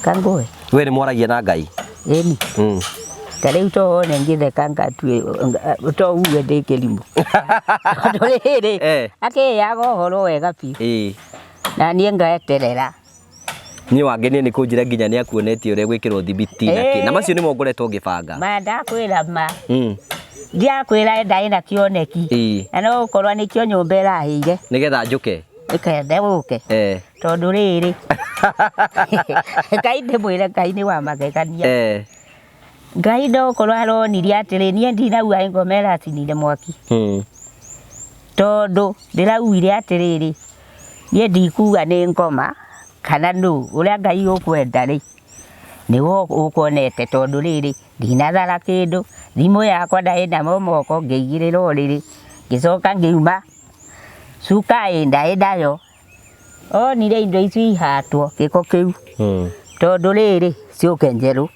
Kangoe. We ni mwaragia na Ngai. Eni. Kare uto nengithe kanga tu uto uwe de kelimu. Ndorere. Ake yago horo wega pi. Na nie ngaeterera. Ni wangenie ni kunjira nginya ni akuonetie ure gwikirwo thibiti nake. Na macio ni mongoretwo ngibanga. Ma ndakwira ma. Ndia kwira ndai na kioneki. Ano ukorwa ni kio nyumba irahiire. Nigetha njuke. Ikende uke. Tondu riri. Ngai ndimwire Ngai ni wa magegania. Ngai ndokorwo aronirie atiri nie ndinaua ngomera atinire mwaki. Tondu ndirauire atiriri. Nie ndikuga ni ngoma kana nu uria Ngai ukwenda ri. Niwo ukonete tondu riri ndinathara kindu. Thimu yakwa ndai na momoko ngeigirira uriri. Ngicoka ngiuma. Suka enda yo. Nire indo icio ihatwo giko kiu. Tondu riri ciuke njeru.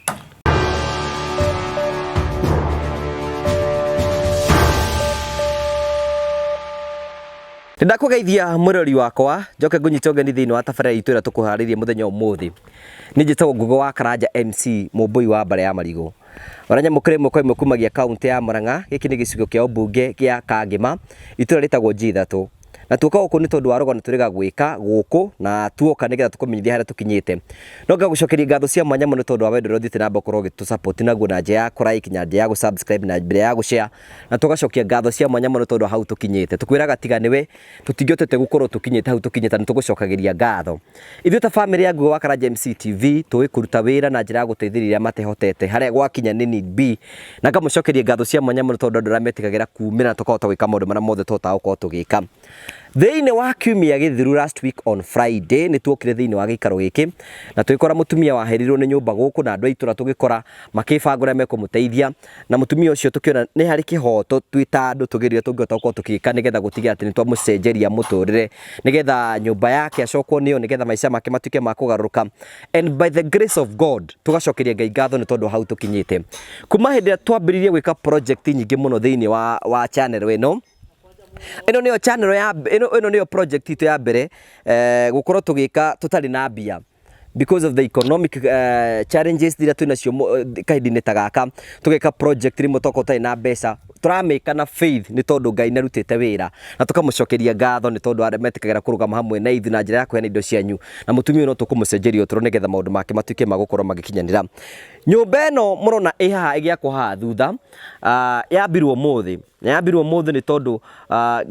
Ndakugeithia murori wakwa njoke ngunyite ngeni thiini wa tabarĩra itu ĩrĩa tũkũharĩria mũthenya ũmũthĩ. Nĩ njĩtagwo Ngugo wa Karanja MC Mũmbũi wa Mbare ya Marigũ. Oranya mũkĩrĩ mũkwa imwe kumagia kaunti ya Murang'a. Gĩkĩ nĩ gĩcigo kĩa ũmbunge gĩa Kangema. Itũra rĩtagwo G3. Na tuoka gũkũ nĩ tondũ wa rũgano tũrĩga gwĩka gũkũ na tuoka nĩgetha tũkũmenyithia harĩa tũkinyĩte. No ngagucokeria ngatho cia mwanya mũno tondũ wa wendo ũrĩa ũthiĩte na mbere gũkorwo ũgĩtũsupport naguo na njĩra ya kũlike na njĩra ya gũsubscribe na njĩra ya gũshare. Na tugacokia ngatho cia mwanya mũno tondũ hau tũkinyĩte. Tũkwĩraga tiga nĩwe tũtingĩhotete gũkorwo tũkinyĩte hau tũkinyĩte, nĩ tũgũcokagĩria ngatho. Ithuĩ ta family ya Ngugo wa Karanja MC TV tũĩ kũruta wĩra na njĩra ya gũteithĩrĩria matehotete harĩa gwakinya nĩ need B. Na ngamucokeria ngatho cia mwanya mũno tondũ andũ arĩa metikagĩra kumĩra tũkahota gwĩka maũndũ marĩa mothe tũhotaga gũkorwo tũgĩka. Thĩinĩ wa kiumia gĩthiru last week on Friday nĩ tuokire thĩinĩ wa gĩikaro gĩkĩ na twĩkora mũtumia waherirwo nĩ nyũmba gũkũ na andũ aitũra tũgĩkora makĩbanga ũrĩa mekũmũteithia na mũtumia ũcio tũkĩona nĩ harĩ kĩhoto twĩta andũ tũgeria tũngĩhota gũkorwo tũgĩka nĩgetha gũtigĩrĩra atĩ nĩ twamũcenjeria mũtũrĩre nĩgetha nyũmba yake acokwo nĩyo nĩgetha maica make matuĩke ma kũgarũrũka. And by the grace of God tugacokeria Ngai ngatho nĩ tondũ hau tũkinyĩte. Kuma hĩndĩ ĩrĩa twambĩrĩirie gwĩka project nyingĩ mũno thĩinĩ wa channel ĩno. Ino niyo channel ya ino niyo project itu ya mbere gukorwo tugika tutari na mbia because of the economic challenges that twinacio kahinda-inĩ ta gaka tugika project rimwe toko tutari na mbeca turameka na faith ni tondu Ngai narutite wira na tukamucokeria ngatho ni tondu arĩa metikagĩra kũrũgama hamwe na ithu na njĩra ya kũheana indo cianyu na mũtumia no tukũmũcenjeria ũtũro nĩgetha maũndũ make matuĩke ma gũkorwo magĩkinyanĩra. Nyũmba ĩno mũrona ĩhaha ĩgĩakwo haha thutha yambirwo ũmũthĩ nĩ tondu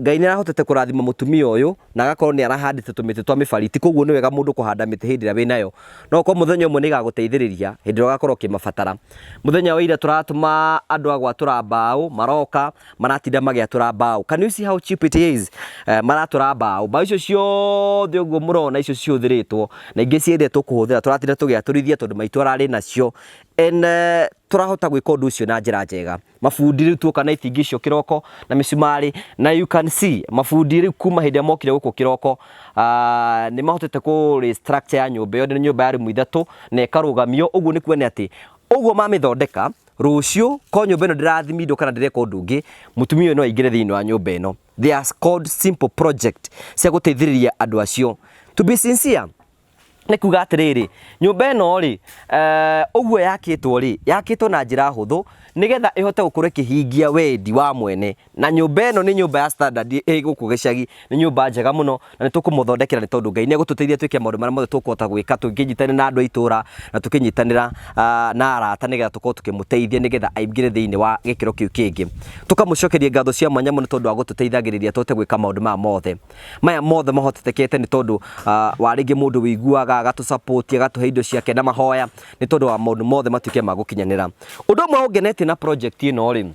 Ngai nĩ arahotete kũrathima mũtumia ũyũ na agakorwo nĩ arahandĩte tũmĩtĩ twa mĩbariti, koguo nĩ wega mũndũ kũhanda mĩtĩ hĩndĩ ĩrĩa wĩnayo no ko mũthenya ũmwe nĩ igagũteithĩrĩria hĩndĩ ĩrĩa ũgakorwo ũkĩmabatara. Mũthenya wa ira tũratũma andũ a gwatũra mbaũ maroka maratinda magĩatũra mbaũ. Can you see how cheap it is? Maratũra mbaũ icio ciothe ũguo mũrona icio ciũthĩrĩtwo na ingĩ ciendetwo kũhũthĩra tũratinda tũgĩatũrithia tondũ maitũ ararĩ nacio. Turahota gwĩka ũndũ ũcio na njĩra njega. Mabundi rĩu tuoka na itingi icio kĩroko na mĩcumarĩ na you can see mabundi rĩu kuma hĩndĩ ĩrĩa mokire gũkũ kĩroko nĩ mahotete kũ restructure ya nyũmba ĩyo. Nĩ nyũmba ya rumu ithatũ na ĩkarũgamio. Ũguo nĩ kuona atĩ ũguo mamĩthondeka rũciũ ko nyũmba ĩno ndĩrathimindwo kana ndĩreka ũndũ ũngĩ mũtumia ũyũ no aingĩre thĩinĩ wa nyũmba ĩno. They are called simple project cia gũteithĩrĩria andũ acio. To be sincere nĩ kuga atĩrĩrĩ nyũmba ĩno rĩ ũguo yakĩtwo na njĩra hũthũ nĩgetha ĩhote gũkorwo ĩkĩhingia wendi wa mwene. Na nyũmba ĩno nĩ nyũmba ya standard gũkũ gĩcagi, nĩ nyũmba njega mũno na nĩ tũkũmũthondekera nĩ tondũ Ngai nĩ egũtũteithia twĩke maũndũ marĩa mothe tũkũhota gwĩka tũkĩnyitanĩra na andũ a itũra na tũkĩnyitanĩra na arata nĩgetha tũkorwo tũkĩmũteithia nĩgetha aingĩre thĩinĩ wa gĩkĩro kĩu kĩngĩ. Tũkamũcokeria ngatho cia mwanya mũno tondũ wa gũtũteithagĩrĩria tũhote gwĩka maũndũ maya mothe mahotetekete nĩ tondũ wa rĩngĩ mũndũ wĩiguaga agatũsupport agatũhe indo ciake na mahoya nĩ tondũ wa maũndũ mothe matuĩke ma gũkinyanĩra. Ũndũ ũmwe ũngenetie na project ĩno rĩ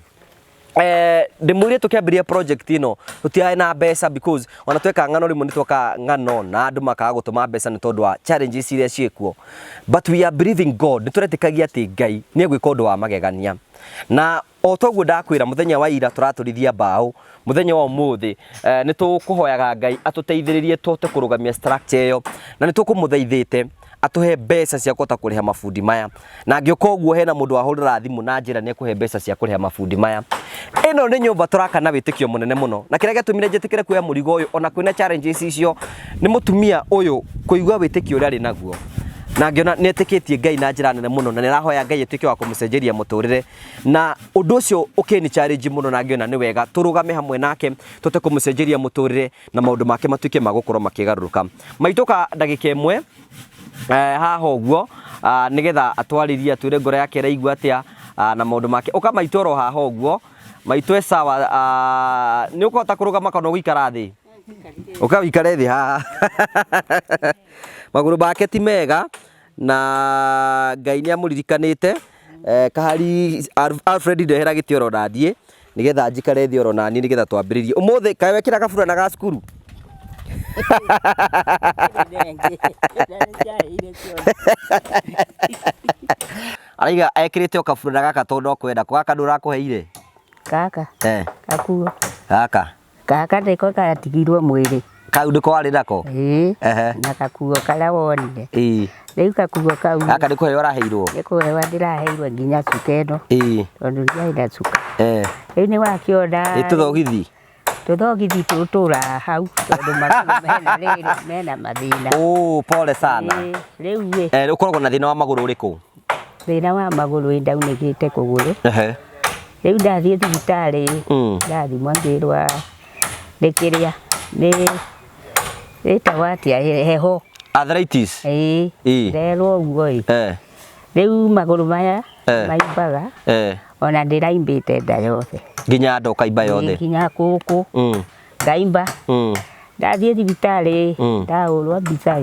ndĩmwĩrire tũkĩambĩrĩria project ĩno tũtiarĩ na mbeca because ona tweka ng'ano rĩmwe nĩ tweka ng'ano na andũ makaga gũtũma mbeca nĩ tondũ wa challenges iria ciĩkuo, but we are believing God. Nĩ tũretĩkagia atĩ Ngai nĩ egwĩka ũndũ wa magegania na o toguo ndakwĩra mũthenya wa ira tũratũrithia mbaũ. Mũthenya wa ũmũthĩ nĩ tũkũhoyaga Ngai atũteithĩrĩrie tũhote kũrũgamia structure ĩyo na nĩ tũkũmũthaithĩte atuhe mbeca cia kũhota kũrĩha mabundi maya. Na ngĩoka ũguo hena mũndũ wahũrĩra thimũ na njĩra nĩ ekũhe mbeca cia kũrĩha mabundi maya. Ĩno nĩ nyũmba tũraka na wĩtĩkio mũnene mũno na kĩrĩa gĩatũmire njĩtĩkĩre kuoya mũrigo ũyũ ona kwĩna challenges icio nĩ mũtumia ũyũ kũigua wĩtĩkio ũrĩa arĩ naguo na ngiona netikitie Ngai na njira nene muno na nirahoya Ngai atuike wa kumucenjeria muturire na undu ucio ukini challenge muno na ngiona ni wega turugame hamwe nake tute kumucenjeria muturire na maundu make matuike magukorwo makigaruruka maitoka ndagika imwe haha uguo nigetha atwariria twire ngoro yake raigua atia na maundu make ukamaitoro haha uguo maitwe sawa ni ukota kurugama kana guikara thi ukawikare thi haha maguru make ti mega na Ngai ni amuririkanite kahari Alfred ndehera gitioro ndathie nigetha njikare thi oro nani nigetha twambiririe umuthi kae wekira kabura na ga cukuru Araiga ekirite okabura gaka tondu kwenda gaka ndurakuheire kaka kakuo kaka ndiko katigirwo mwiri kau ndiko wari nako na kakuo kala wonire riu kakuo kau gaka ndiko he waraheirwo ndikuhewa ndiraheirwo nginya cukeno tondu ndiaina cuka riu ni wakiona tuthogithi tutura hau tondu maguru mena mathina pole sana riu ukoragwo na thina wa maguru uriku thina wa maguru ndaunigite kuguru riu ndathie thibitari ndathimwa ngirwa ndikiria ni tawatia heho arthritis rero uguo riu maguru maya maimbaga ona ndiraimba nda yothe nginya ndoka imba yothe nginya kuku ngaimba ndathie thibitari ndaurwa mbica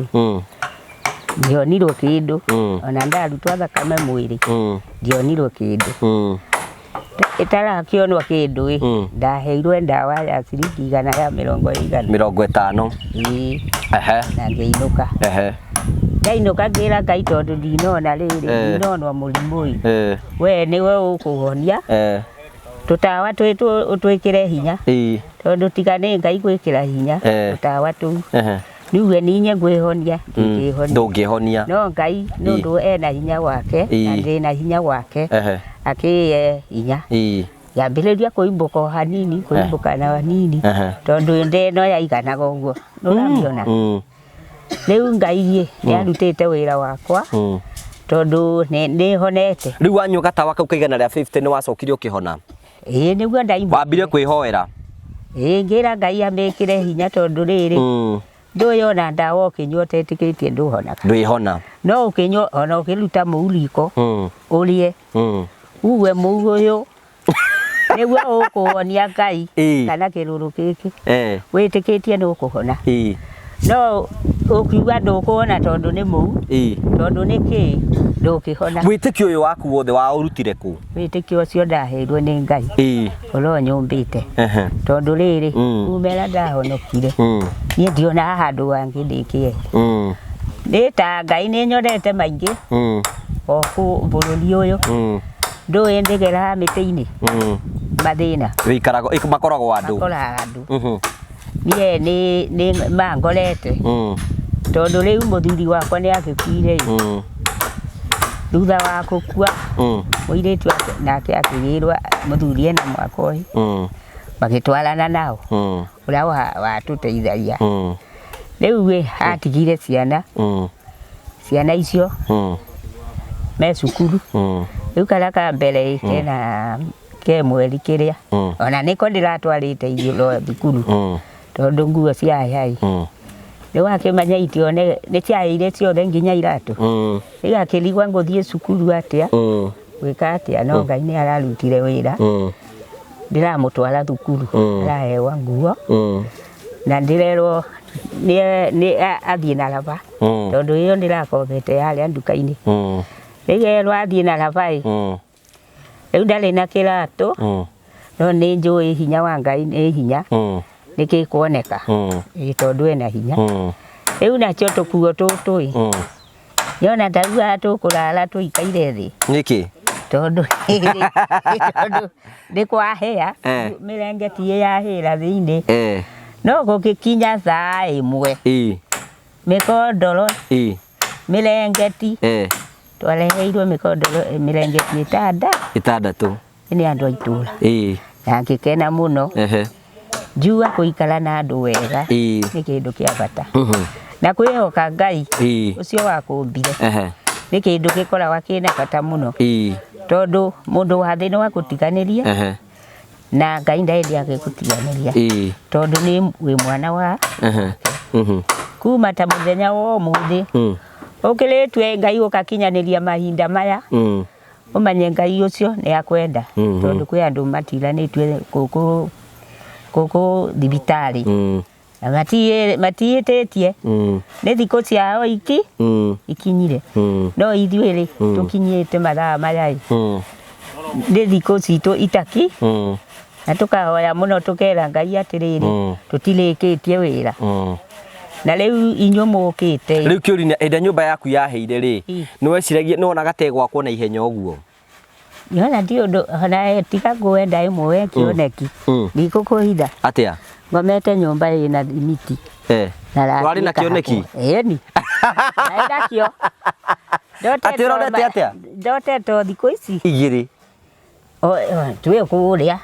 ndionirwo kindu ona ndarutwa thakame mwiri ndionirwo kindu itarakionwa kindu ndaheirwe ndawa ya ciringi 150 na ngeinuka ndainuka ngira Ngai tondu ndinona riri ndinonwa murimu we niwe ukuhonia tutawa twitu utwikire hinya tondu tigane Ngai gwikira hinya tutawa tu niwe ninye ngwihonia ndungihonia no Ngai nundu ena hinya wake na ndina hinya wake akiye hinya yambiriria kuimbuka hanini kuimbuka na hanini tondu ndeno yaiganaga uguo nuramiona riu Ngai niarutite wira wakwa tondu ni honete riu wanyuka tawa kau kaigana ria 50 ni wacokire ukihona niguo ndaimba wambire kwihoera ngira Ngai amikire hinya tondu riri nduyona ndawa ukinywa tetikitie nduhonaga ndwihona no ukinywa ona ukiruta muuriko urie uwe mugu uyu niguo ukuhonia Ngai kana kiruru giki witikitie nukuhona no ukiuga ndukuhona tondu ni muu tondu niki ndukihona witikio uyu waku wothe wa urutire ku witikio ucio ndaheirwo ni Ngai uro nyumbite tondu riri umera ndahonokire nie ndiona handu wangi ndikie ndita Ngai ni nyonete maingi oku bururi uyu nduye ndigera miti-ini mathina wikarago makoragwo andu nie ni mangorete tondu riu muthuri wakwa ni agikuire thutha wa gukua muiritu nake akigirwa muthuri ena mwaka uyu magitwarana nao uria watuteithagia riu atigire ciana icio me cukuru riu karaka mbere kena ke mweri kiria ona niko ndiratwarite irio thukuru tondu nguo cia hayai riu akimanya itione ni ciaire ciothe nginya iratu igakirigwa nguthie cukuru atia gwika atia no Ngai ni ararutire wira ndiramutwara thukuru arahewa nguo na ndirerwo ni athie na lava tondu iyo ndirakomete haria nduka-ini riu athie na lava riu ndari na kiratu no ni njui hinya wa Ngai ni hinya nikikuoneka tondu ena hinya riu nacio tukuo tutu yona ndauga tukurara tuikaire thi niki tondu ndikwahia mirengeti yahira thiini no gugikinya saa imwe mikondoro mirengeti twareheirwo mikondoro mirengeti itandatu itandatu ni andu aitura na ngikena muno njua kuikara na andu wega ni kindu kia bata na kwihoka Ngai ucio wakumbire ni kindu gikoragwa kina bata muno tondu mundu wa thini wa gutiganiria na Ngai ndaendi agigutiganiria tondu ni wi mwana wa kuma ta muthenya wo muthi ukiritwe Ngai ukakinyaniria mahinda maya umanye Ngai ucio ni akwenda tondu kwi andu matiranitwe kuku thibitari na matiitetie ni thikũ ciao iki ikinyire no ithuĩ tukinyite mathaa maya ni thikũ citu itaki na tukahoya muno tukera Ngai atiriri tutirĩkĩtie wĩra na riu inyo mukite riu kiurina enda nyumba yaku yaheire ri ni weciragia no naga gwakwo na ihenya uguo yona ndio ndo na tika kwenda imwe kioneki nikukuhitha atia ngomete nyumba ina limiti wari na kioneki ni naenda kio atirorete atia ndote to thikũ ici igiri tuwe kuria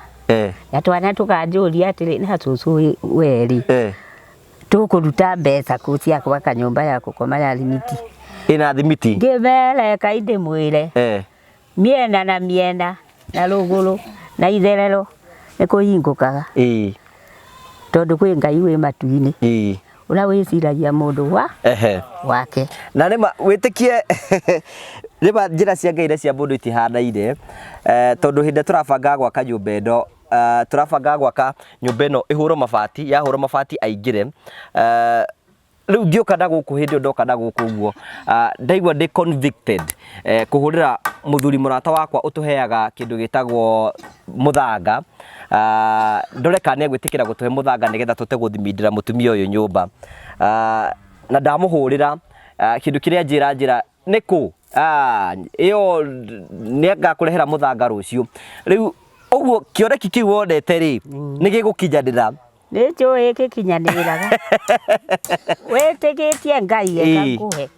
na twana tukanjuria atiri na cucu weri tukuruta mbeca kucia kwa kanyumba ya gukoma ya limiti ina limiti ngivele kainde mwire miena na miena na ruguru na itherero ni kuhingukaga tondu kwi Ngai wi matu-ini ura wiciragia mundu wa wake na nima witikie riba njira cia Ngai cia mundu itihanaire tondu hinde turabanga gwaka nyumba ino turabanga gwaka nyumba ino ihuro mabati yahuro mabati aingire riu ngioka na guku hindi ndoka na guku guo ndaigua ndi convicted kuhurira muthuri murata wakwa utuheaga kindu gitagwo muthanga ndoreka ne gwitikira gutuhe muthanga nigetha tute guthimindira mutumia uyu nyumba na ndamuhurira kindu kiria njira niku iyo nianga kurehera muthanga rucio riu uguo kioneki kiu wonete ri nigigukinyanira nicho ikikinyaniraga wetigitie Ngai ekakuhe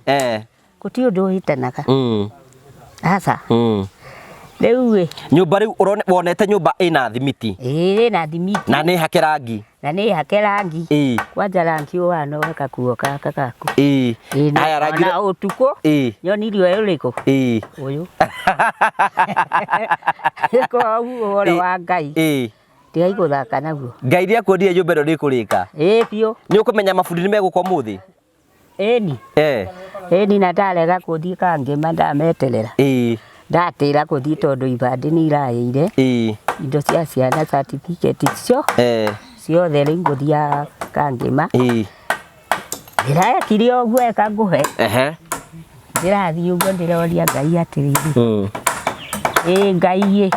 guti undu hitanaga asa riu nyumba riu wonete nyumba ina thimiti ina thimiti na ni hake rangi kwanja rangi wano weka kuo kaka kaku aya rangi na utuko nyonirio uriko uyu ko uwo wa Ngai tiga iguthaka naguo Ngai ria kuonire nyumba ino nikurika pio ni ukumenya mabundi ni meguka muthi ni na ndarega kuthii kangi mandameterera ndatira kuthii tondu ibandi ni irayeire indo cia ciana certificate cio ciothe ri nguthia kangima ndirakire oguo eka nguhe ndirathii uguo ndiroria Ngai atiriri Ngai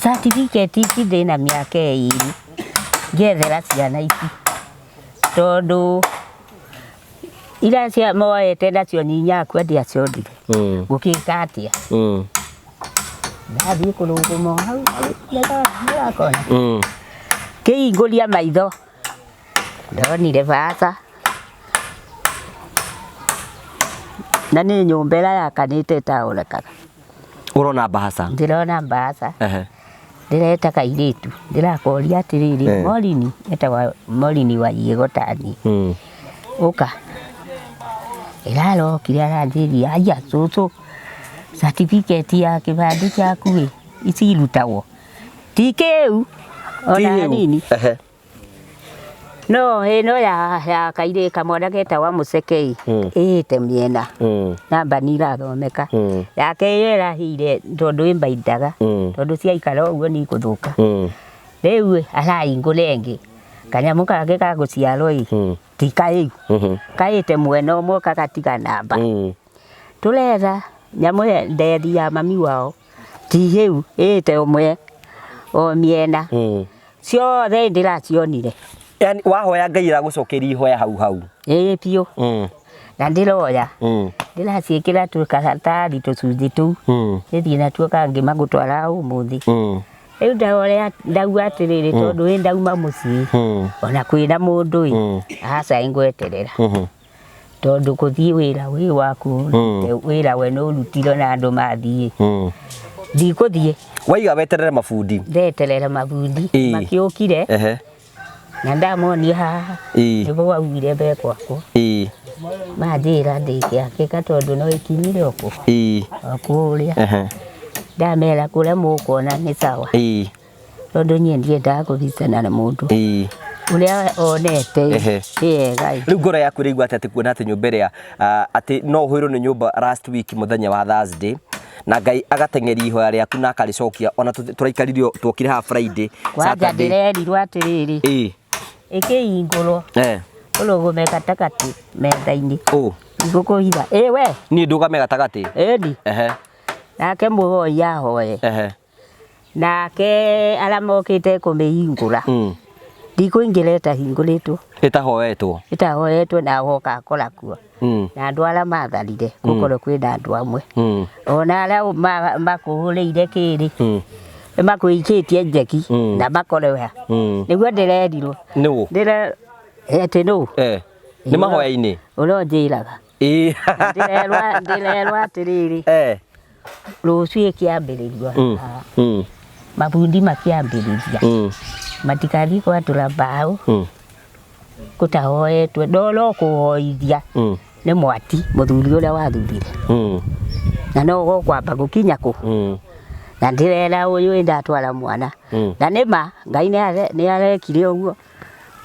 certificate ici ndina miaka iri ngethera ciana ici tondu ira cia moete nacio ninyaku ndiacio ndire gukika atia ndathii kurunguma hau ndirakona kiinguria maitho ndonire basa na ni nyumba ira yakanite taurekaga urona bahasa ndirona bahasa ndireta kairitu ndirakoria atiriri morini etagwa morini Waiyego tani uka iraro kiria ranjiri aya cucu certificate ya kibandi chaku icirutagwo tikeu ona nini no ino ya kaire kamwana getagwa Musekei ite miena namba ni irathomeka yake irahire tondu imbaindaga tondu cia ikara uguo ni kuthuka riu araingure ngi kanyamu kake ka guciarwo tikai kaite mwena umwe kagatiga namba turetha nyamu ndethi ya mami wao tigeu ite umwe o miena ciothe ndiracionire yani wahoya Ngai iragucokeria ihoya hau pio na ndiroya ndiraciikira tukaratathi tucunji tu ithii natuo kangi magutwara umuthi riu ndauga atiriri tondu wi ndauma mucii ona kwina mundu aca ingweterera tondu kuthii wira wi waku wira we no rutiro na andu mathii ndikuthie waiga weterere mabundi ndeterera mabundi makiukire na ndamonia haha niguo waugire mbekwa ko manjira ndikiakika tondu no ikinyire oko akuria ndamera kuria mukuona ni sawa tondu nie ndiendaga kuthicana na mundu uria onete Ngai riu ngoro yaku rigwa ati kuona ati nyumba ria ati no hwiro ni nyumba last week muthenya wa Thursday na Ngai agateng'eri ihoya riaku na akaricokia ona turaikaririo twokire ha Friday Saturday ndirerirwo atiriri ikihingurwo urugume gatakati metha-ini ngukuhitha we ni ndugame gatakati ni nake muhoi ahoe nake ala mokite kumihingura ndikuingira itahingũrĩtwo itahoetwo na hoka akora kuo na andũ arĩa matharire gũkorwo kwĩna andũ amwe ona arĩa makuhũrĩire kĩrĩ makwĩikĩtie njeki na makoreha nĩguo ndĩrerirwo ati no nĩ mahoya-inĩ ũronjĩraga ndĩrerwo atĩrĩrĩ rũciũ ĩkĩambĩrĩrio mabundi makĩambĩrĩria matikathi kwatũra mbaũ gũtahoetwe ndoro kũhoithia nĩ mwati mũthuri ũrĩa wathurire na no gũkwamba gũkinya kũ na ndĩrera ũyũ ndatwara mwana na nĩma Ngai nĩ arekire ũguo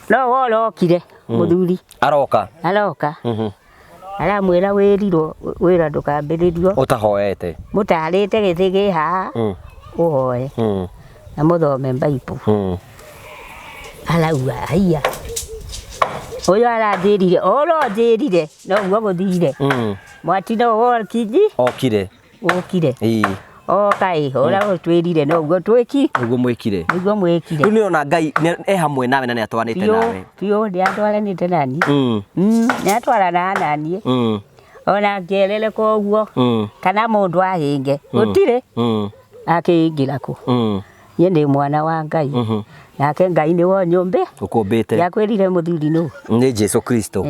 no worokire mũthuri aroka aramwĩra wĩrirwo wĩra ndũkambĩrĩrio ũtahoete mũtarĩte gĩthĩ gĩ haha ũhoe na mũthome Bible arauga haiya uyu aranjirire uronjirire no guo guthire mwati no wokiji okire okai ora utwirire no guo twiki niguo mwikire riu ni ona Ngai hamwe nawe na ni atwaranite nawe pio ndi atwaranite nani ni atwarana nani ona ngerere koguo kana mundu ahinge utire akĩingĩra kũ ye ndi mwana wa Ngai nake Ngai ni wo nyumbe ukumbite yakwirire muthuri no ni Jesu Kristo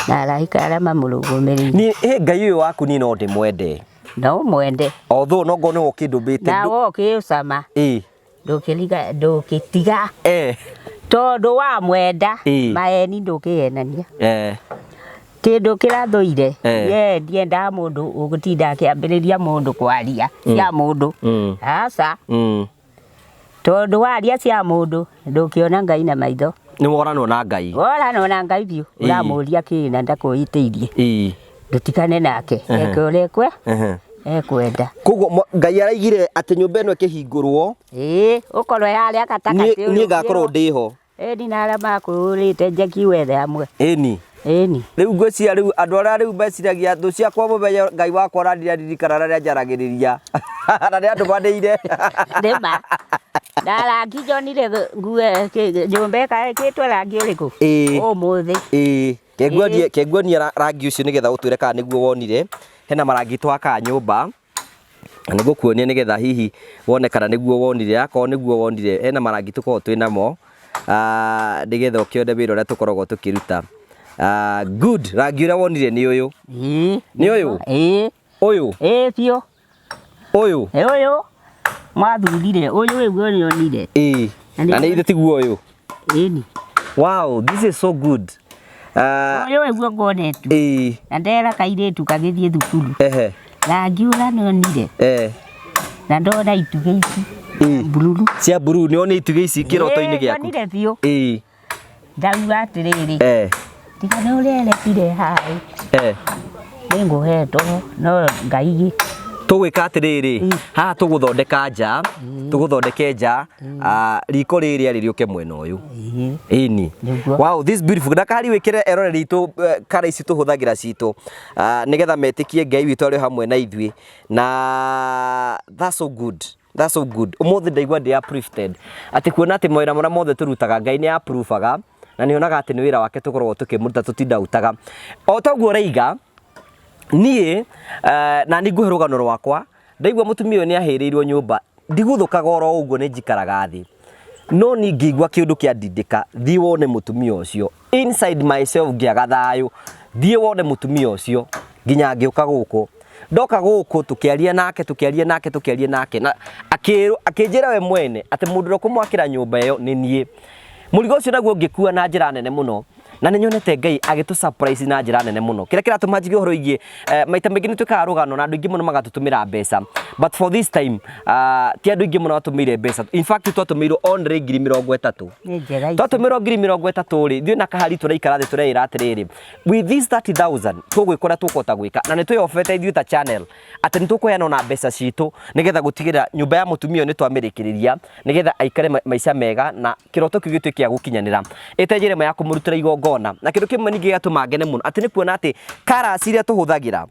na araika arĩa mamũrũgũmĩrĩire ni Ngai uyu waku ni no ndimwende no mwende although no ngono ukindubite na woke usama ndũkĩtiga tondu wa mwenda maeni ndũkĩyenania kindu kirathũire ye ndienda mundu ugutinda akiambĩrĩria mundu kwaria cia mundu aca tondu waria cia mundu ndũkĩona Ngai na maitho ni woranwo na Ngai biũ uramũria kĩna ndakwĩtĩirie ndutikane nake eke ũrĩa ekwenda koguo Ngai araigire ati nyumba ĩno ĩkĩhingũrwo ũkorwo yarĩa gatakati niĩ ngakorwo ndĩho ni na arĩa makũhũrĩte njeki wethe hamwe riu ngwĩciria riu andũ arĩa riu meciragia thũ ciakwa mũmenye Ngai wakwa arandirikana rĩrĩa njaragĩrĩria na nĩ andũ manĩire nĩma ndarangi njonire ngue nyũmba ĩkĩtwo rangi ũrĩkũ ũmũthĩ kĩnguonia rangi ũcio nĩgetha ũtwĩre kana nĩguo wonire hena marangi twaka nyũmba na nĩgũkuonia nĩgetha hihi wone kana nĩguo wonire akorwo nĩguo wonire hena marangi tũkoragwo twĩnamo nĩgetha ũkĩone wĩra ũrĩa tũkoragwo tũkĩruta good rangi ũrĩa wonire nĩ ũyũ nĩ ũyũ ũyũ biũ ũyũ mwathurire ũyũ wĩguo nyonire na nĩ ithe tiguo ũyũ wow this is so good ũyũ wĩguo ngonetu na ndera kairĩtu kagĩthiĩ thukuru rangi ũrĩa nyonire na ndona itugĩ ici bururu cia bururu nĩ one itugĩ ici kĩroto-inĩ gĩaku nyonire biũ ndauga atĩrĩrĩ tiga nĩ ũrĩa erekire haĩ nĩngũhetwo no Ngai tũgwĩka atĩrĩrĩ haha tũgũthondeka nja tũgũthondeke nja riko rĩrĩa rĩrĩũke mwena ũyũ ĩni wow this beautiful ndakari wĩkĩre eroreri itũ kara ici tũhũthagĩra citũ nĩgetha metĩkie Ngai witũ arĩ hamwe na ithuĩ na that's so good ũmũthĩ ndaigua ndĩ approved atĩ kuona atĩ mawĩra marĩa mothe tũrutaga Ngai nĩ approvaga na nĩonaga atĩ nĩ wĩra wake tũkoragwo tũkĩmũruta tũtindautaga o taguo raiga niĩ na nĩ ngũhe rũgano rwakwa ndaigua mũtumia ũyũ nĩ ahĩrĩirwo nyũmba ndigũthũkaga oro ũguo nĩ njikaraga thĩ no nĩ ngĩigua kĩndũ kĩandindĩka thiĩ wone mũtumia ũcio inside myself ngĩaga thayũ thiĩ wone mũtumia ũcio nginya ngĩũka gũkũ ndoka guku tukiaria nake na akinjira we mwene ati mundu ro kumwakira nyumba iyo ni nie murigo ucio naguo ngikua na njira nene muno na nĩ nyonete Ngai agitu surprise na njira nene muno kira kiratuma njige horo igie maita maingi ni twikaga rugano na andu ingi muno magatutumira mbeca but for this time ti andu ingi muno batumire mbeca in fact twatumirwo only 30,000 twatumirwo 30,000 ri thio na kahari turaikara thi tureira atiriri with this 30,000 tugwikora tukota gwika na ni twiyofete ithuĩ ta channel ati ni tukuheana na mbeca citu nigetha gutigira nyumba ya mutumia ni twamirikiriria nigetha aikare maica mega na kiroto kiu gitwe kia gukinyanira ite ya kumurutira igongona na kindu kimwe ningi gatuma ngene muno ati ni kuona ati karasi iria tuhuthagira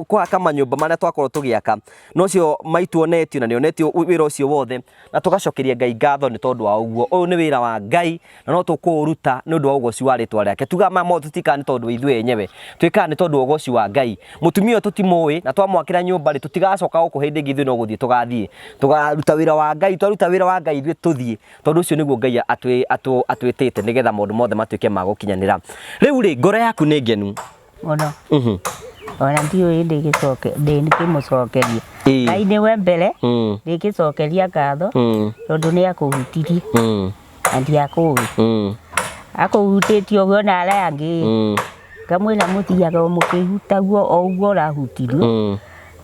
kwa kama nyumba maria twakorwo tugiaka no cio maituonetio na nionetio wira ucio wothe na tugacokeria Ngai ngatho ni tondu wa uguo uyu ni wira wa Ngai na no tukuruta ni undu wa ugoci wa ritwa riake tuga mamo tutika ni tondu ithuĩ enyewe twika ni tondu wa ugoci wa Ngai mutumia tutimoi na twamwakira nyumba ri tutigacoka guku hindi ngi thino guthie tugathie tugaruta wira wa Ngai twaruta wira wa Ngai ithuĩ tuthie tondu ucio niguo Ngai atwitite nigetha maundu mothe matuike ma gukinyanira riu ri ngoro yaku ni ngenu muno ona ndio indi gicoke ndi kimucokeria Ngai ni we mbere ndigicokeria ngatho tondu ni akuhutirie andi akuwi akuhutitio gwo na ara angi kamwira muthiaga mukihutaguo o uguo rahutirio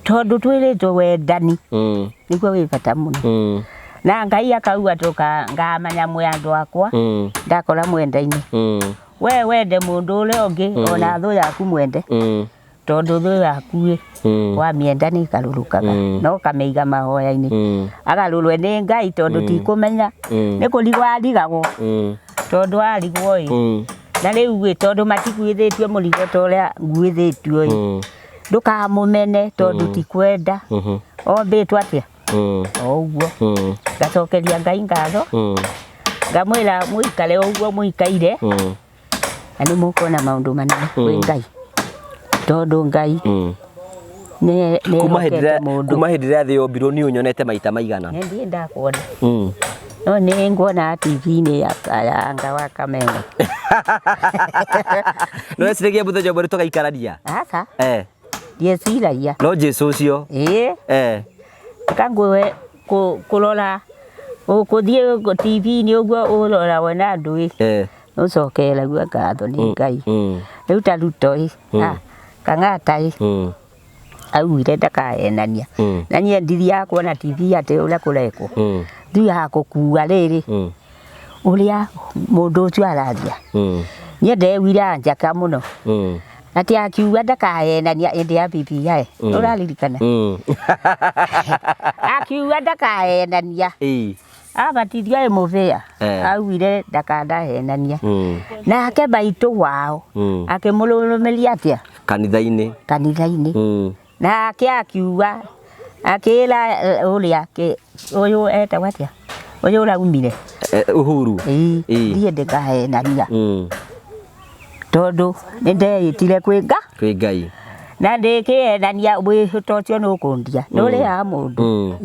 tondu twiritwo wendani niguo wi bata muno na Ngai akauga tuka ngamanya mwandu akwa ndakora mwendaini we wende mundu uria ungi ona thu yaku mwende tondu thu yaku wa mienda ni karurukaga no kameiga mahoya-ini agarurwe ni Ngai tondu ti kumenya ni kurigwa arigagwo tondu arigwo na riu tondu matikuithitio murigo toria nguithitio ndukamumene tondu ti kwenda ombitwo atia o uguo ngacokeria Ngai ngatho ngamwira muikare uguo muikaire ani mukona maundu manene kwi Ngai tondu Ngai ne kuma hindira thi yombirwo ni unyonete maita maigana ndi ndakuona no ni ngona TV ni ya anga wa kamera no esirege butho jobori tukaikarania aka ndieciragia no Jesu ucio kangwe kulora ukuthie TV ni uguo urora wona andu ucokera gwa ngatho ni Ngai riu taruto kang'ata auire ndakaenania na nie ndiri yakwa na TV ati uria kurekwo ndi ya gukua riri uria mundu ucio arathia nie ndewira njaka muno ati akiuga ndakaenania indi ya BBI uraririkana akiuga ndakaenania abatithia muvea auire ndakandahenania nake baitu wao akimulumelia atia kanitha-ini nake akiuga akira uria uyu etagwo atia uyu uraumire Uhuru ndie ndikahenania tondu nindeitire kwi Ngai na ndikienania wihito ucio nukundia nuria mundu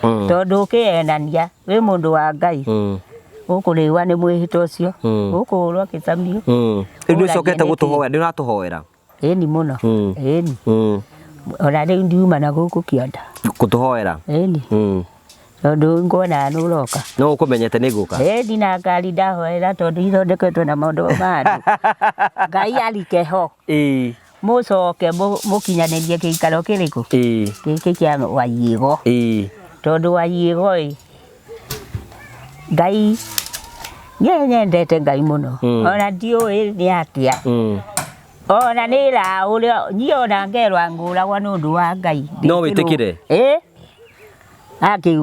tondu ukienania wi mundu wa Ngai ukuriwa ni mwihito ucio ukurwo kitamio ndu cokete gutuhoera ndi uratuhoera ni muno ni ona riu ndiuma na guku kionda gutuhoera ni tondu ngona nuroka no ukumenyete ni guka ni na ngari ndahoera tondu ithondeketwo na maundu ma andu Ngai arikeho mucoke mukinyanirie giikaro kiriku giki kia Waiyego tondu Waiyego Ngai nyendete Ngai muno ona ndiui ni atia ona nira uria nyiona ngerwa nguragwa nundu wa Ngai no witikire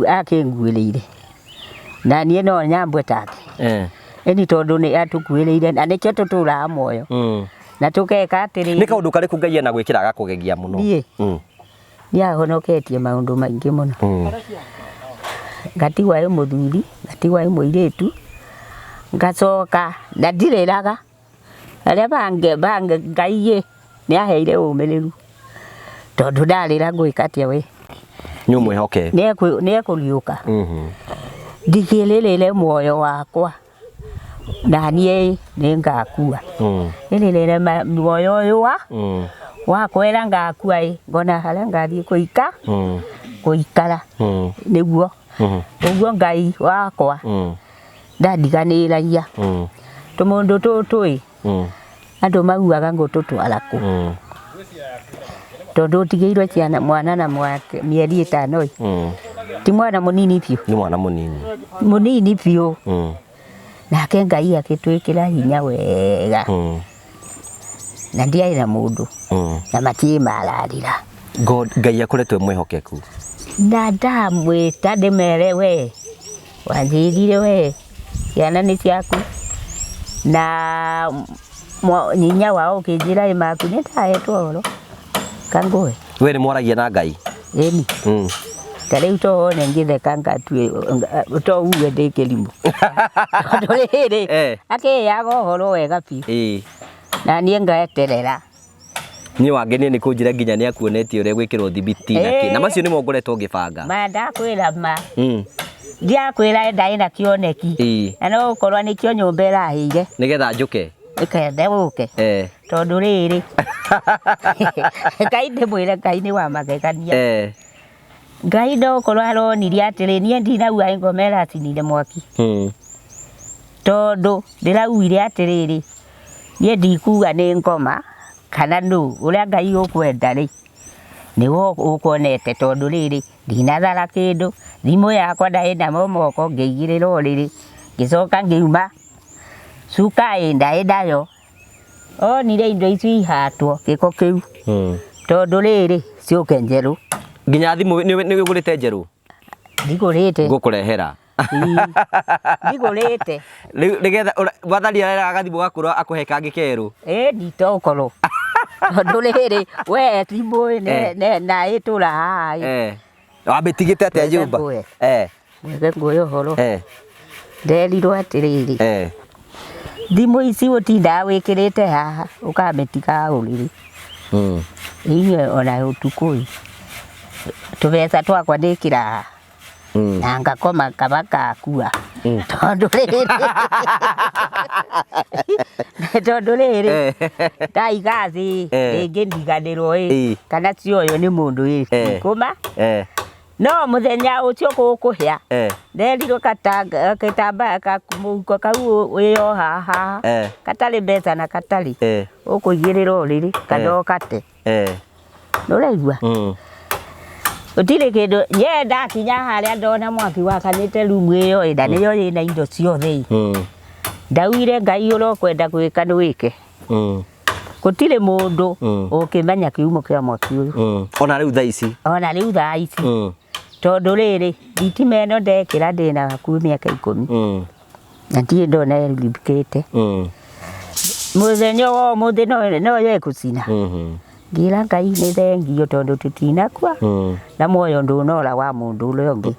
akingwirire na nie no nyambwe take eni tondu ni atukwirire na nikio tutura moyo na tukeka atiri ni kaundu kariku Ngai na gwikira gakugegia muno ni ahonoketie maundu maingi muno ngatigwa yu muthuri ngatigwa yu muiritu ngacoka na ndiriraga aria bange Ngai ni aheire umiriru tondu ndarira gwika atia we nyumwe hoke ni ekuriuka ndigililile moyo wakwa na niĩ nĩngakua ĩrĩrĩre muoyo ũyũ wa kwera ngakua ngona harĩa ngathiĩ gũikara nĩguo ũguo Ngai wakwa ndandiganĩragia tũmũndũ tũtũ andũ maugaga ngũtũtwara kũ tondũ ũtigĩirwo ciana mwana na mĩeri 5 ti mwana mũnini biũ nĩ mwana mũnini biũ nake Ngai agĩtwĩkĩra hinya wega na ndiarĩ na mũndũ na matirĩ mararĩra Ngai akoretwo mwĩhokeku na ndamwĩta ndĩmere we wanjĩrire we ciana nĩ ciaku na nyinya wao kĩnjĩra maku nĩ ndahetwo ũhoro kangũhe we nĩ mwaragia na Ngai ĩni tarĩu to wone ngĩtheka ngatue to uge ndĩ kĩrimũ tondũ rĩrĩ akĩheaga ũhoro wega biũ na niĩ ngaeterera niĩ wangenia nĩ kũnjĩra nginya nĩ akuonetie ũrĩa gwĩkĩrwo thibiti na macio nĩmo ngoretwo ngĩbanga ma ndakwĩra ma ndiakwĩra ndarĩ na kĩoneki na no gũkorwo nĩkĩo nyũmba ĩrahĩire nĩgetha njũke ĩkende gũke tondũ rĩrĩ Ngai ndĩmwĩre Ngai nĩ wa magegania Ngai no gũkorwo aronirie atĩrĩ niĩ ndinauga ngoma ĩracinire mwaki tondũ ndĩraugire atĩrĩrĩ niĩ ndikuga nĩ ngoma kana nũ ũrĩa Ngai ũkwenda rĩ nĩwe ũkuonete tondũ rĩrĩ ndinathara kĩndũ thimũ yakwa ndarĩ namo moko ngĩigĩrĩra ũrĩrĩ ngĩcoka ngiuma cuka ndarĩ nayo onire indo icio ihatwo gĩko kĩu tondũ rĩrĩ ciũke njerũ nginya thimũ nĩ ũgũrĩte njerũ ndigũrĩte ngũkũrehera ndigũrĩte nĩgetha wathari arera gathimũ gakũra akũhe kangĩ kerũ nditokorwo tondũ rĩrĩ we thimũ na ĩtũra haha wambĩtigĩte atĩa nyũmba mweke nguoye ũhoro nderirwo atĩrĩrĩ thimũ ici ũtindaga wĩkĩrĩte haha ũkamĩtiga ũrĩrĩ inyuĩ ona ũtukũ tũbeca twakwa ndĩkĩra haha na ngakoma kaba gakua tondũ rĩrĩ ndaiga thĩ rĩngĩ ndiganĩrwo kana cioyo nĩ mũndũ ikũma no mũthenya ũcio gũkũhĩa nderirwo gĩtambaya kamũhuko kau wĩyo haha gatarĩ mbeca na gatarĩ ũkũigĩrĩra ũrĩrĩ kana ũkate nĩũraigua ũtirĩ kĩndũ niĩ ndakinya harĩa ndona mwaki wakanĩte rumu ĩyo na nĩyo ĩna indo ciothe ndaugire Ngai ũrokwenda gwĩka nĩwĩke gũtirĩ mũndũ ũkĩmenya kiumo kĩa mwaki ũyũ ona rĩu thaa ici tondũ rĩrĩ thitima ĩno ndekĩra ndĩna hakuhĩ mĩaka 10 na ndirĩ ndona ĩribĩkĩte mũthenya wa ũmũthĩ no yegũcina ngira Ngai nĩ thengio tondũ tũtinakua na muoyo ndũnora wa mũndũ ũrĩa ũngĩ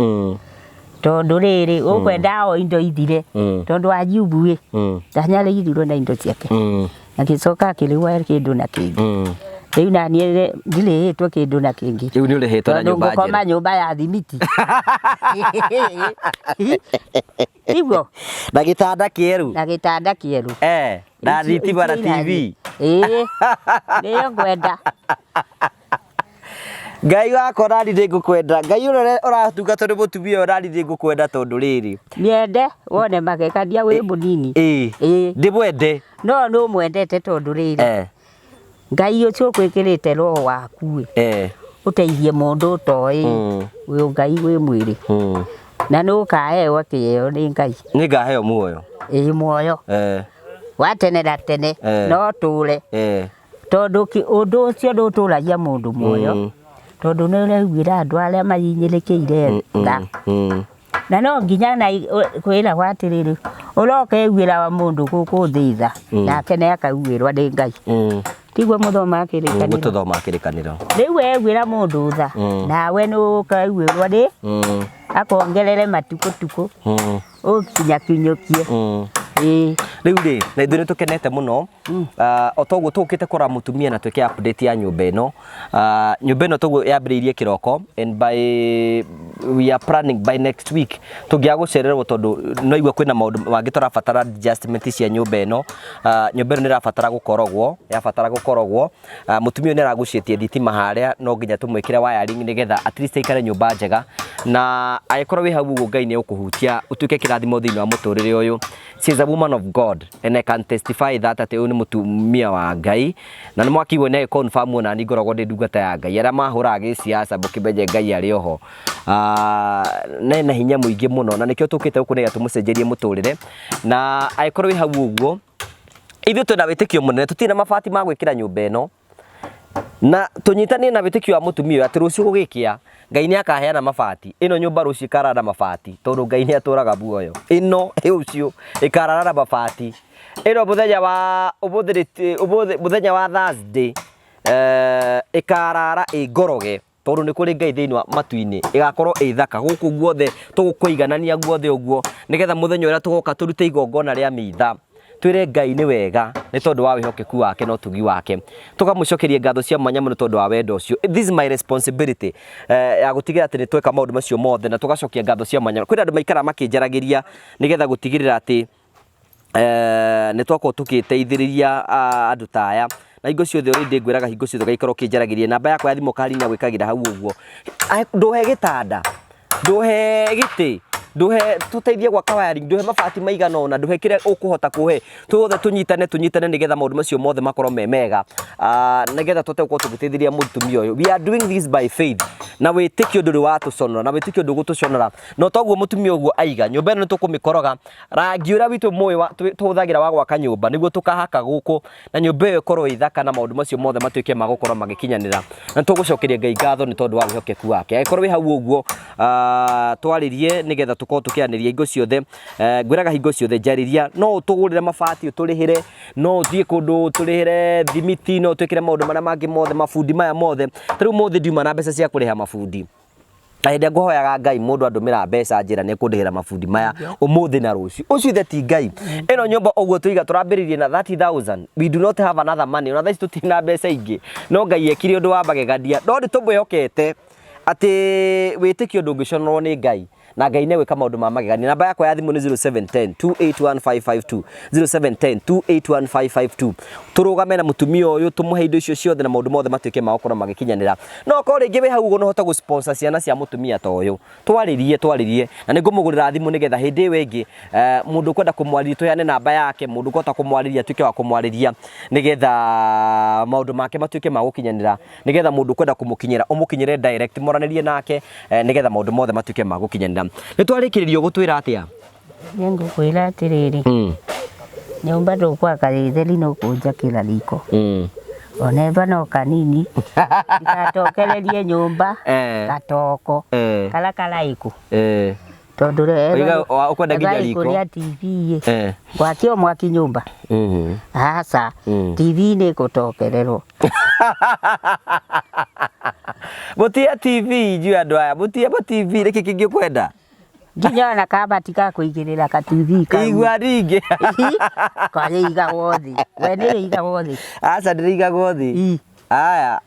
tondũ rĩrĩ ũkwenda o indo ithire tondũ Ayubu ndanyarĩirirwo na indo ciake na gĩcoka akĩrĩhwo kĩndũ na kĩngĩ rĩu na niĩ ndirĩhĩtwo kĩndũ na kĩngĩ rĩu nĩ ũrĩhĩtwo na nyũmba njerũ ngũkoma nyũmba ya thimiti iguo na gĩtanda kĩerũ na thitima na TV nĩyo ngwenda Ngai wakwa nani ndĩngũkwenda Ngai ũratungatwo nĩ mũtumia ũyũ nani ndĩngũkwenda tondũ rĩrĩ miende wone magegania wĩ mũnini ndĩmwende no nũmwendete tondũ rĩrĩ Ngai ũcio ũkwĩkĩrĩte roho waku ũteithie mũndũ ũtoĩ wĩ Ngai wĩ mwĩrĩ na nũkaheo kĩheo nĩ Ngai nĩngaheo muoyo muoyo wa tene na tene no tũre tondũ ũndũ ũcio ndũtũragia mũndũ muoyo tondũ nĩ ũraiguĩra andũ arĩa mahinyĩrĩkĩire tha na no nginya na kwĩra atĩrĩrĩ ũrokeiguĩra mũndũ gũkũ thĩ tha nake nĩ akaiguĩrwo nĩ Ngai tiguo mũthoma kĩrĩkanĩro rĩu eguĩra mũndũ tha nawe nĩ ũkaiguĩrwo nĩ akongerere matukũ ũkinya kinyũkie rĩu rĩ na ithuĩ nĩ tũkenete mũno otoguo tukite kora mutumia na tweke update ya nyumba ino. Nyumba ino toguo yambiriirie kiroko, and we are planning by next week tugia gucererwo tondu no igwa kwina maundu mangi turabatara adjustment cia nyumba ino. Nyumba ino ni rabatara gukorogwo, mutumia ni aragucitie thitima haria, no nginya tumwikire wiring nigetha at least ikare nyumba njega, na agikorwo wi hau uguo Ngai ni ukuhutia utuike kirathimo thiini wa muturire uyu. She is a woman of God, and I can testify that ati uyu ni mutumia wa Ngai, na ni mwakiwe na confirm na ni ngoragwo ndi ndungata ya Ngai aria mahura giciaca mukimenye Ngai ari oho. Na hinya muingi muno, na nikio tukite guku niga tumucenjerie muturire, na agikorwo wi hau uguo ithu twina witikio munene, tutina mabati ma gwikira nyumba ino, na tunyitanie na witikio wa mutumia ati rucio gugikia Ngai ni akaheana mabati. Ino nyumba rucio ikarara mabati tondu Ngai ni aturaga muoyo. Ino rucio ikarara mabati. Ino muthenya wa muthenya wa Thursday ikarara igoroge tondu ni kuri Ngai thiini wa matu-ini, igakorwo ithaka guku guothe tugukuiganania guothe uguo nigetha muthenya uria tugoka turute igongona ria mitha twire Ngai ni wega ni tondu wa wihokeku wake no tugi wake, tukamucokeria ngatho cia mwanya muno tondu wa wendo ucio. This is my responsibility ya gutigira ati ni tweka maundu macio mothe na tugacokia ngatho cia mwanya. Kwina andu maikara makinjaragiria nigetha gutigirira ati ni twako tukiteithiriria andu taya, na hingo ciothe already ngwiraga hingo ciothe gaikaro kinjaragiria namba yakwa ya thimu karinya gwikagira hau uguo. Nduhe gitanda, nduhe giti, nduhe tuteithie gwaka wiring, nduhe mabati maigana ona, nduhe kire ukuhota kuhe, tuothe tunyitane nigetha maundu macio mothe makorwo me mega, nigetha tute gukorwo tugiteithiria mutumia uyu. We are doing this by faith, na witikio nduri wa tuconora, na witikio ndugutuconora, no toguo mutumia uguo aiga nyumba ino tukumikoroga rangi uria witu moyo tuhuthagira wa gwaka nyumba niguo tukahaka guku, na nyumba iyo ikorwo ithaka na maundu macio mothe matuike magukorwo magikinyanira, na tugucokeria Ngai ngatho ni tondu wa wihokeku wake. Agikorwo wi hau uguo twaririe nigetha tukorwo tukianiria hingo ciothe, ngwiraga hingo ciothe njariria no tugurire mabati uturihire, no thie kundu turihire thimiti, no twikire maundu maria mangi mothe, mafundi maya mothe. Tariu mothe ndiuma na mbeca cia kuriha mafundi, na hindi nguhoyaga Ngai mundu andumira mbeca njira ni kundihira mafundi maya umuthi na rucio ucio ithe ti Ngai. Ino nyumba uguo tuiga turambiririe na 30,000, we do not have another money, na thaici tutina mbeca ingi, no Ngai ekire undu wa bagegadia, no ndi tumwihokete ati witikio ndungiconorwo ni Ngai, na Ngai ne gwika maundu ma magegania. Namba yakwa ya thimu ni 0710 281552 0710 281552. Turugame na mutumia uyu tumuhe indo icio ciothe na maundu mothe matuike ma gukorwo magikinyanira. No ko ringi we hau uguo no hota gu sponsor ciana cia mutumia ta uyu, twaririe na ningumugurira thimu nigetha hindi wengi mundu kwenda kumwariria tuyane namba yake, mundu kwenda kumwariria tuike wa kumwariria nigetha maundu make matuike ma gukinyanira, nigetha mundu kwenda kumukinyira umukinyire direct moranirie nake nigetha maundu mothe matuike ma gukinyanira. Ni twarikiririo gutwira atia? Yengo kwira atiriri. Nyumba tukwaka theri no kunjakira riko. Oneva no kanini. Ikatokererie nyumba gatoko. Kala karaiku. Tondu rero ukwenda nginya riko ya TV gwakio mwaki nyumba. Asa TV ni gutokererwo. Mutia TV ju andu aya, mutia ba TV riki kingi kwenda nginya na kabati ka kuigirira ka TV ka igwa ringi kwa iga wothi we ni iga wothi asa ndiriga wothi aya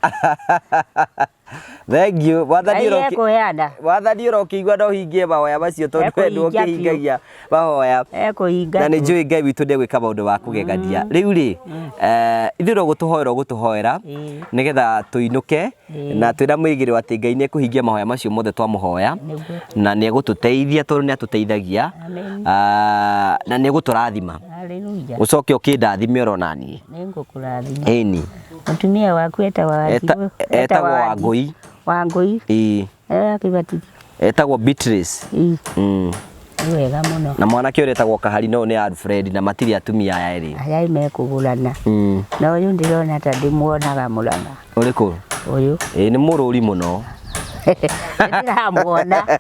thank you wathani urokiigua no hingie mahoya macio tondu wendu ukihingagia mahoya na ni njui Ngai witu ndegwika maundu wa kugegania. Riu ri ithiro gutuhoera nigetha tuinuke na twira mwigiro ati Ngai ni kuhingia mahoya macio mothe twamuhoya, na ni gututeithia tondu ni atuteithagia, na ni guturathima. Haleluya. Ucoke ukindathime uronani ningukurathima eni mutumia waku etagwo Wangui akibatithio etagwo Beatrice wega muno, na mwanake uria etagwo Kahari no ni Alfred, na matiri atumia aya eri aya mekugurana. Na uyu ndirona ta ndimuonaga Murang'a uriku uyu ni mururi muno ndiramuona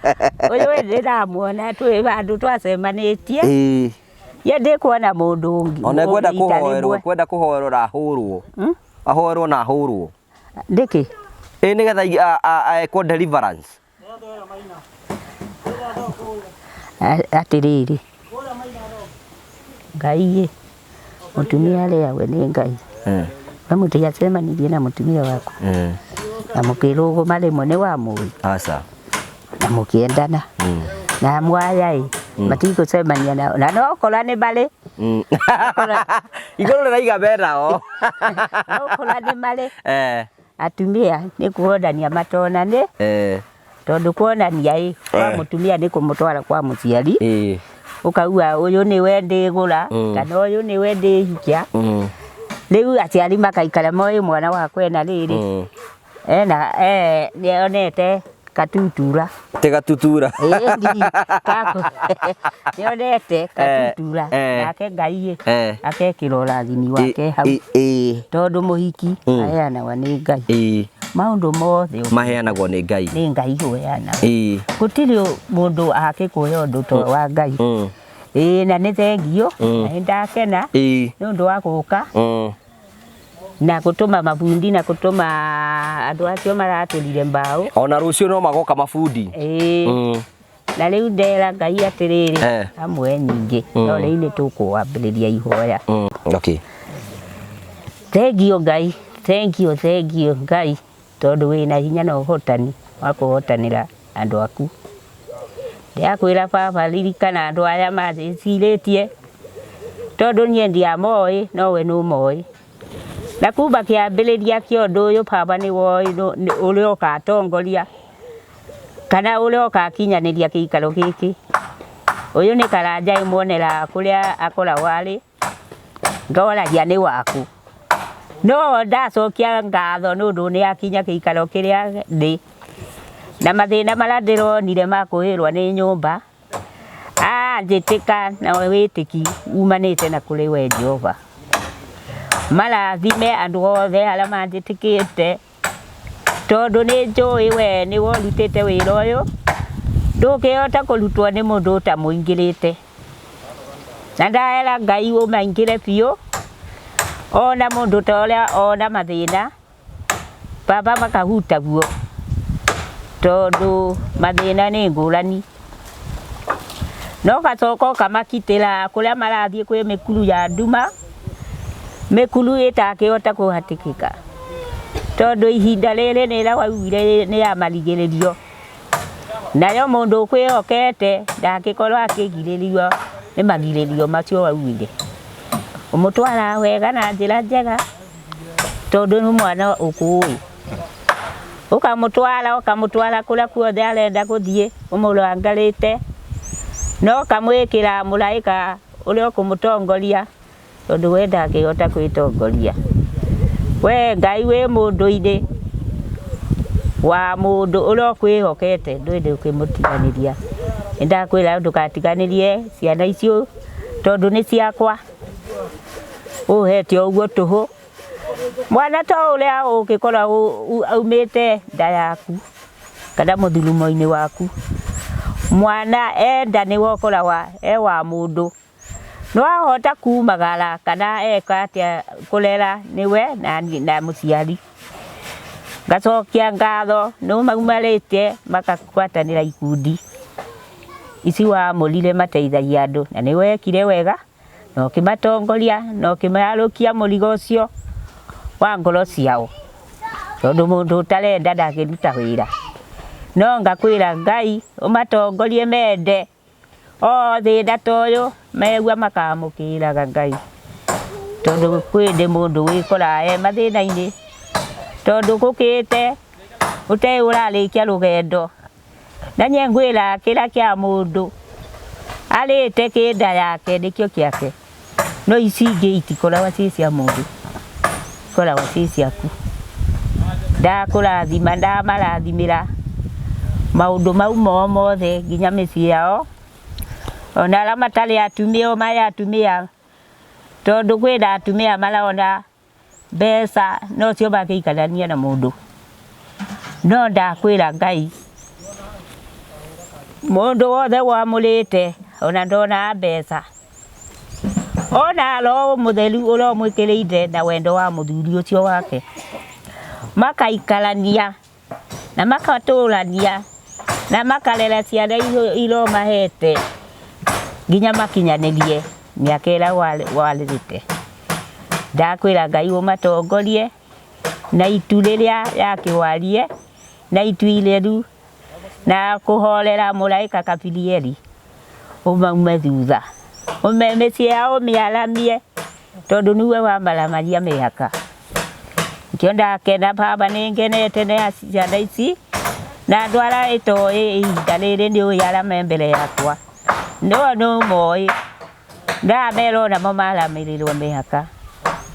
uyu ndiramuona twi bandu twacemanitie ye ndikuona mundu ungi ona kwenda kuhoerwo rahurwo ahoerwo na ahurwo ndiki nigetha aekwo deliverance atiriri Ngai mutumia rĩa we nĩ Ngai mũtigacemanirie na mutumia waku na mũkĩrũgũma rĩmwe nĩ wamũĩ aca na mũkĩendana na mwaya matigũcemania na no korwo nĩ marĩ igũrũ rĩraiga merao no korwo nĩ marĩ atumia nĩ kuonania matonane tondũ kuonania kwa mutumia nĩ kũmũtwara kwa mũciari ukauga ũyũ nĩwe ndĩgũra kana ũyũ nĩwe ndĩhikia rĩu aciari makaikara moĩ mwana wakwa ena rĩrĩ nĩonete katutura tegatutura nĩonete katutura nake Ngai akekĩra ũrathimi wake hau tondũ mũhiki aheanagwo nĩ Ngai maũndũ mothe maheanagwo nĩ Ngai ũheanaga gũtirĩ mũndũ akĩkũhe ũndũ to wa Ngai na nĩ thengio na nĩndakena nĩ ũndũ wa gũka na gũtũma mabundi na gũtũma andũ acio maratũrire mbaũ ona rũciũ no magoka mabundi na rĩu ndera Ngai atĩrĩrĩ hamwe nyingĩ no rĩu nĩ tũkũambĩrĩria ihoya thengio Ngai thengio Ngai tondũ wĩna hinya na ũhotani wa kũhotanĩra andũ aku ndĩrakwĩra baba ririkana andũ aya macirĩtie tondũ niĩ ndiamoĩ no we nĩũmoĩ na kuma kĩambĩrĩria kĩa ũndũ ũyũ baba nĩ woĩ ũrĩa ũgatongoria kana ũrĩa ũgakinyanĩria gĩikaro gĩkĩ ũyũ nĩ Karanja muonera kũrĩa akoragwo arĩ ngoragia nĩ waku no ndacokia ngatho nĩ ũndũ nĩ akinya gĩikaro kĩrĩa ndĩ na mathĩna marĩa ndĩronire ma kũhĩrwo nĩ nyũmba njĩtĩka na wĩtĩki umanĩte na kũrĩ we Jehova marathime andũ othe arĩa manjĩtĩkĩte tondũ nĩ njũĩ we nĩ worutĩte wĩra ũyũ ndũkĩhota kũrutwo nĩ mũndũ ũtamũingĩrĩte na ndahera Ngai ũmaingĩre biũ ona mũndũ ta ũrĩa ona mathĩna baba makahuta guo tondũ mathĩna nĩ ngũrani no gacoka ũkamakitĩra kũrĩa marathiĩ kwĩ mĩkuru ya nduma mĩkuru ĩtakĩhota kũhatĩkĩka tondũ ihinda rĩrĩ nĩraugire nĩ ya marigĩrĩrio nayo mũndũ ũkwĩhokete ndangĩkorwo akĩgirĩrio nĩ magirĩrio macio waugire ũmũtwara wega na njĩra njega tondũ nĩ mwana ũkũĩ ũkamũtwara kũrĩa kuothe arenda gũthiĩ ũmũrangarĩte no kamwĩkĩra mũraika ũrĩa ũkũmũtongoria tondũ we ndangĩhota kwĩtongoria we Ngai wĩ mũndũ-inĩ wa mũndũ ũrĩa ũkwĩhokete ndwende ũkĩmũtiganĩria nĩndakwĩra ndũgatiganĩrie ciana icio tondũ nĩ ciakwa ũhete ũguo tũhũ mwana ta ũrĩa ũngĩkorwo aumĩte nda yaku kana mũthurumo-inĩ waku mwana enda nĩ wokoragwo wa mũndũ no ahota kumagara kana eka atĩa kũrera nĩwe na mũciari ngacokia ngatho no maumarĩte makagwatanĩra ikundi ici wamũrire mateithagia andũ na nĩ wekire wega no kĩmatongoria no kĩmarũkia mũrigo ũcio wa ngoro ciao tondũ mũndũ ũtarenda ndangĩruta wĩra no ngakwĩra Ngai ũmatongorie mende thĩna ta ũyũ megua makamũkĩraga Ngai tondũ kwĩndĩ mũndũ wĩkoraga mathĩna-inĩ tondũ gũkĩte ũtarĩ ũrarĩkia rũgendo na niĩ ngwĩra kĩrĩa kĩa mũndũ arĩte kĩnda yake nĩkĩo kĩake no ici ingĩ itikoragwo ciĩ cia mũndũ ikoragwo ciĩ ciaku ndakũrathima ndamarathimĩra maũndũ mau mothe nginya mĩciĩ yao ona arĩa matarĩ atumia maya atumia tondũ kwĩna atumia marona mbeca no cio magĩikarania na mũndũ no ndakwĩra Ngai mũndũ wothe wamũrĩte ona ndona mbeca ona roho mũtheru ũrĩa ũmwĩkĩrĩire na wendo wa mũthuri ũcio wake makaikarania na makatũrania na makarera ciana iromahete nginya makinyanĩrie mĩaka ĩrĩa warĩte ndakwira Ngai umatongorie na itu riria yakiwarie na itu ileru na kuhorera mulaika Kapilieli umaume thutha umemecie yao mialamie tondu niwe wamaramaria mihaka nikio ndakena baba ningenete na ciana ici na andu aria itoi ihinda riri ni uyarame mbere yakwa no moi ndamero namo maramirirwo mihaka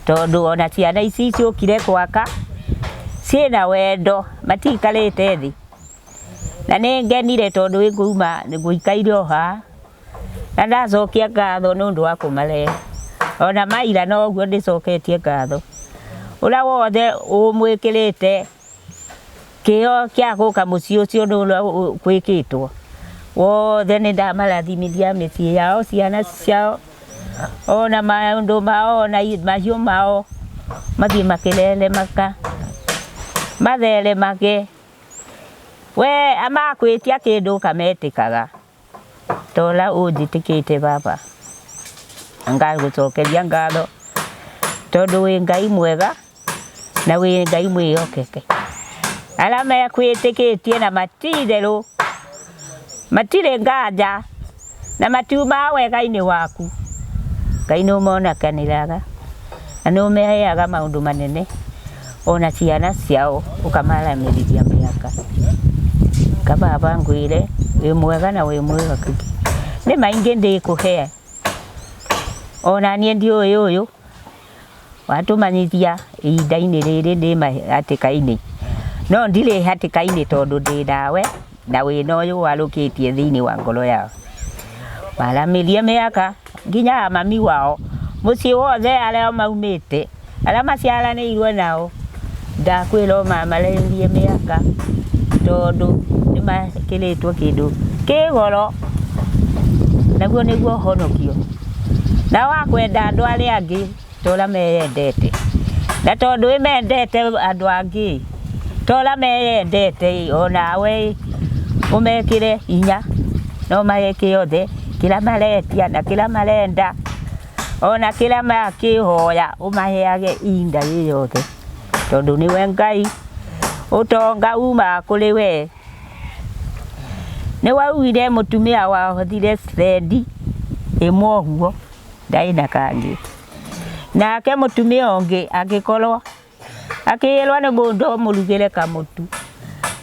tondu ona ciana ici ciukire gwaka ciina wendo matikarite thi na ningenire tondu inguma nguikaire oha na ndacokia ngatho nundu wa kumare ona maira noguo ndicoketie ngatho ura wothe umwikirite kio kia guka mucii ucio nuru gwikitwo wothe ni ndamarathimithia micii yao ciana ciao ona maundu mao na mahiu mao mathie makirele maka mathere make we amakwitia kindu kametikaga tola unjitikite baba ngagucokeria ngatho tondu wi Ngai mwega na wi Ngai mwiyokeke ala mekwitikitie na matitheru matire nganja na matiuma wega-ini waku Ngai no monakaniraga na no meheaga maundu manene ona ciana ciao ukamaramiriria miaka kababa ngwire wi mwega na wi mwiyokeke ni maingi ndikuhe ona nie ndi uyu watumanyithia ihinda-ini riri ndi hatikaini no ndire hatikaini tondu ndi nawe na wina uyu warukitie thiini wa ngoro yao maramirie miaka nginya mami wao mucii wothe aria maumite aria maciaranirwe nao ndakwira mamaramirie miaka tondu ni makiritwo kindu kigoro naguo niguo honokio na wakwenda andu aria angi tora meyendete na tondu imendete andu angi tora meyendete onawe umekire inya no maeke yothe kila maretia na kila marenda ona kila makihoya umaheage inda yothe tondu niwe Ngai utonga uma kuri we ni wauire mutumia wahothire sendi imwe guo ndaina kangi nake mutumia ungi agikorwo akirwa ni mundu murugire kamutu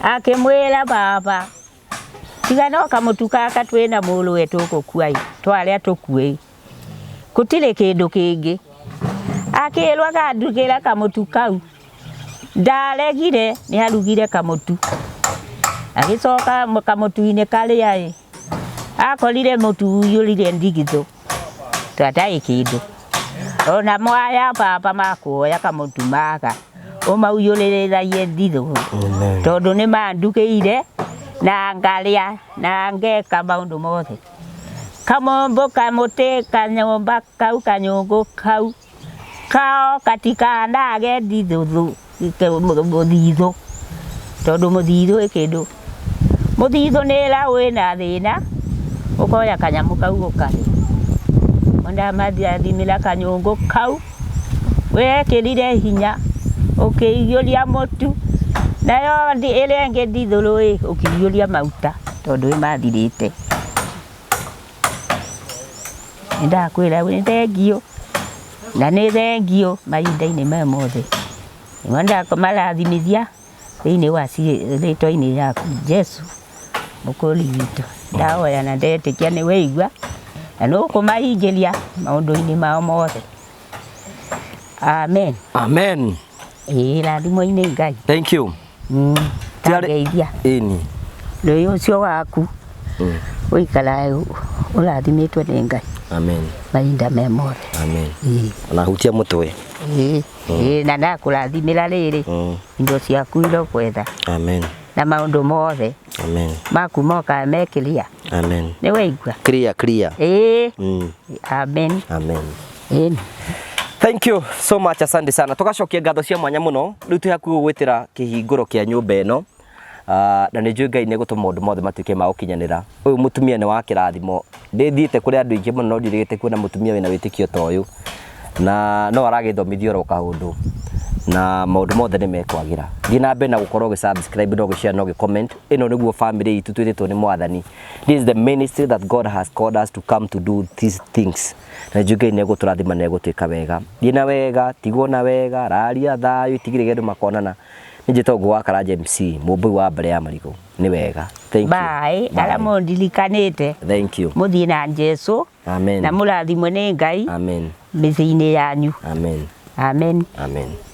akimwira baba tiga no kamutu kaka twina mulu wetu kukuai twaria tukui kutire kindu kingi akirwa gandugira kamutu kau ndaregire ni harugire kamutu agicoka kamutu-ini karia akorire mutu uyurire ndigitho twatai kindu ona mwaya baba makuoya kamutu maka umauyuriragie ndithu tondu ni mandukiire na ngaria na ngeka maundu mothe kamombo kamuti kanyumba kau kanyungu kau kao katikanage ndithu muthithu tondu muthithu ikindu muthithu nira wina thina ukoya kanyamu kau gukari onda mathiathimira kanyungu kau wekirire hinya ukiyuria mutu nayo ndi irengi ndithuru ukiyuria mauta tondu imathirite ndakwira we thengio na ni thengio mahinda-ini maya mothe wanda kumarathimithia thiini wa ritwa-ini yaku Jesu mukuri witu ndahoya na ndetikia ni weigua na nukumahingiria maundu-ini mao mothe amen amen rathimo-ini Ngai thank you tangeithia ini riu ucio waku uikara urathimitwe ni Ngai amen mahinda me mothe amen na hutia mutwe na ndakurathimira riri indo ciaku irogwetha amen na maundu mothe amen maku moka mekiria amen ni weigua clear amen amen thank you so much asante sana tugacokia ngatho cia mwanya muno riu tuhaku gwitira kihinguro kia nyumba ino na ni njui Ngai ni gutuma maundu mothe matuike ma gukinyanira uyu mutumia ni wa kirathimo ndithiite kuri andu ingi muno ndirigite kuona mutumia wina witikio ta uyu na no aragithomithio ro kaundu na maundu mothe ni mekwagira thina mbe na gukorwo subscribe no share no comment ino niguo family itu twititwo ni mwathani. This is the ministry that God has called us to come to do these things. Na juge ne guturathima ne gutwika wega thina wega tigwo na wega raria thayu tigire gendu makonana njitogwo wa Karanja MC mubui wa mbere ya marigo ni wega. Thank you. Bye. Ala mondilikanite. Thank you. Muthie na Jesu. Amen. Na murathimwe ni Ngai. Amen. Mithini yanyu. Amen. Amen. Amen.